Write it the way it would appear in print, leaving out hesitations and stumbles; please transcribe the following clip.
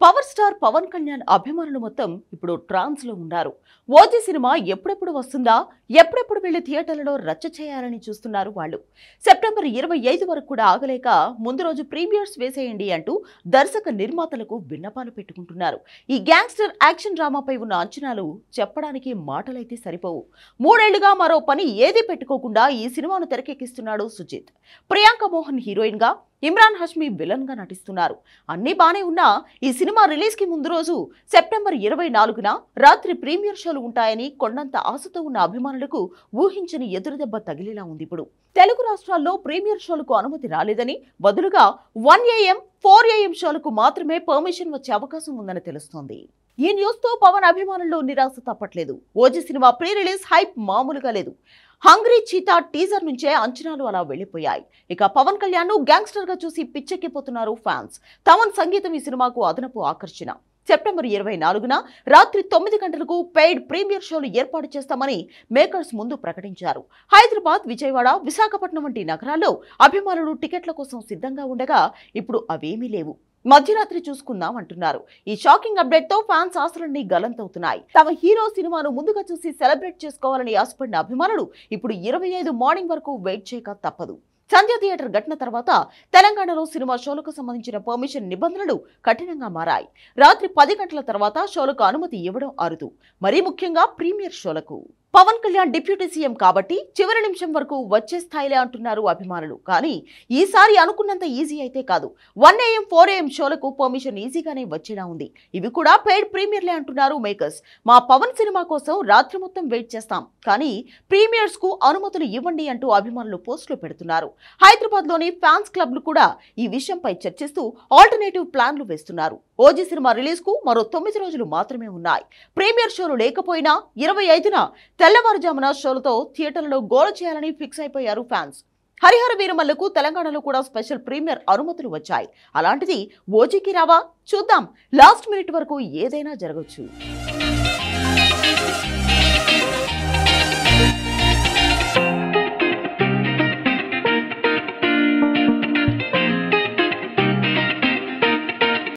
Power star Pawan Kalyan అభిమానులు మొత్తం ఇప్పుడు ట్రాన్స్ లో ఉన్నారు. ఓజీ సినిమా ఎప్పుడెప్పుడు వస్తుందా, ఎప్పుడెప్పుడు వెళ్లి థియేటర్లలో రచ్చ చేయాలని చూస్తున్నారు వాళ్ళు. సెప్టెంబర్ 25 వరకు కూడా ఆగలేక ముందు రోజు ప్రీమియర్స్ వేసేయండి అంటూ దర్శక నిర్మాతలకు విన్నపాలు పెట్టుకుంటున్నారు. ఈ గ్యాంగ్స్టర్ యాక్షన్ డ్రామాపై ఉన్న అంచనాలు చెప్పడానికి మాటలైతే సరిపోవు. 3 ఏళ్లుగా మరో పని ఏదీ పెట్టుకోకుండా ఈ సినిమాను తెరకెక్కిస్తున్నాడు సుజిత్. ప్రియాంక మోహన్ హీరోయిన్ గా, ఇమ్రాన్ హష్మి విలన్ గా నటిస్తున్నారు. అన్నీ బానే ఉన్నా ఈ సినిమా రిలీజ్ కి ముందు రోజు సెప్టెంబర్ 24న రాత్రి ప్రీమియర్ షోలు ఉంటాయని కొండంత ఆశతో ఉన్న అభిమానులకు ఊహించని ఎదురుదెబ్బ తగిలేలా ఉంది. ఇప్పుడు తెలుగు రాష్ట్రాల్లో ప్రీమియర్ షోలకు అనుమతి రాలేదని, బదులుగా 1 AM 4 AM షోలకు మాత్రమే పర్మిషన్ వచ్చే అవకాశం ఉందని తెలుస్తోంది. ఈ న్యూస్ తో పవన్ అభిమానుల్లో నిరాశ తప్పట్లేదు. ఓజీ సినిమా ప్రీ రిలీజ్ హైప్ మామూలుగా లేదు. హంగ్రీ చీతా టీజర్ నుంచే అంచనాలు అలా వెళ్లిపోయాయి. ఇక పవన్ కళ్యాణ్ ను గ్యాంగ్స్టర్ గా చూసి పిచ్చెక్కిపోతున్నారు ఫ్యాన్స్. తమన్ సంగీతం ఈ సినిమాకు అదనపు ఆకర్షణ. సెప్టెంబర్ 24న రాత్రి 9 గంటలకు పెయిడ్ ప్రీమియర్ షోలు ఏర్పాటు చేస్తామని మేకర్స్ ముందు ప్రకటించారు. హైదరాబాద్, విజయవాడ, విశాఖపట్నం వంటి నగరాల్లో అభిమానులు టికెట్ల కోసం సిద్ధంగా ఉండగా ఇప్పుడు అవేమీ లేవు. మధ్యరాత్రి చూసుకుందాం అంటున్నారు. ఈ షాకింగ్ అప్డేట్ తో ఫ్యాన్స్ ఆశలన్నీ గలంతవుతున్నాయి. తమ హీరో సినిమాను ముందుగా చూసి సెలబ్రేట్ చేసుకోవాలని ఆశపడిన అభిమానులు ఇప్పుడు 25 మార్నింగ్ వరకు వెయిట్ చేయక తప్పదు. సంధ్య థియేటర్ ఘటన తర్వాత తెలంగాణలో సినిమా షోలకు సంబంధించిన పర్మిషన్ నిబంధనలు కఠినంగా మారాయి. రాత్రి 10 గంటల తర్వాత షోలకు అనుమతి ఇవ్వడం అరుదు, మరీ ముఖ్యంగా ప్రీమియర్ షోలకు. పవన్ కళ్యాణ్ డిప్యూటీ సీఎం కాబట్టి చివరి నిమిషం వరకు వచ్చే స్థాయిలే అంటున్నారు అభిమానులు. కానీ ఈసారి అనుకున్నంత ఈజీ అయితే కాదు. 1 AM 4 AM షోలకు పర్మిషన్ ఈజీగానే వచ్చేలా ఉంది. ఇవి కూడా పెయిడ్ ప్రీమియర్లే అంటున్నారు మేకర్స్. మా పవన్ సినిమా కోసం రాత్రి మొత్తం వెయిట్ చేస్తాం, కానీ ప్రీమియర్స్ కు అనుమతులు ఇవ్వండి అంటూ అభిమానులు పోస్టులు పెడుతున్నారు. హైదరాబాద్ లోని ఫ్యాన్స్ క్లబ్లు కూడా ఈ విషయంపై చర్చిస్తూ ఆల్టర్నేటివ్ ప్లాన్లు వేస్తున్నారు. ఓజీ సినిమా రిలీజ్ కు మరో 9 రోజులు మాత్రమే ఉన్నాయి. ప్రీమియర్ షోలు లేకపోయినా 25న తెల్లవారుజామున షోలతో థియేటర్లలో గోల చేయాలని ఫిక్స్ అయిపోయారు ఫ్యాన్స్. హరిహర వీరమల్లకు తెలంగాణలో కూడా స్పెషల్ ప్రీమియర్ అనుమతులు వచ్చాయి. అలాంటిది ఓజీకి రావా? చూద్దాం. లాస్ట్ మినిట్ వరకు ఏదైనా జరగచ్చు.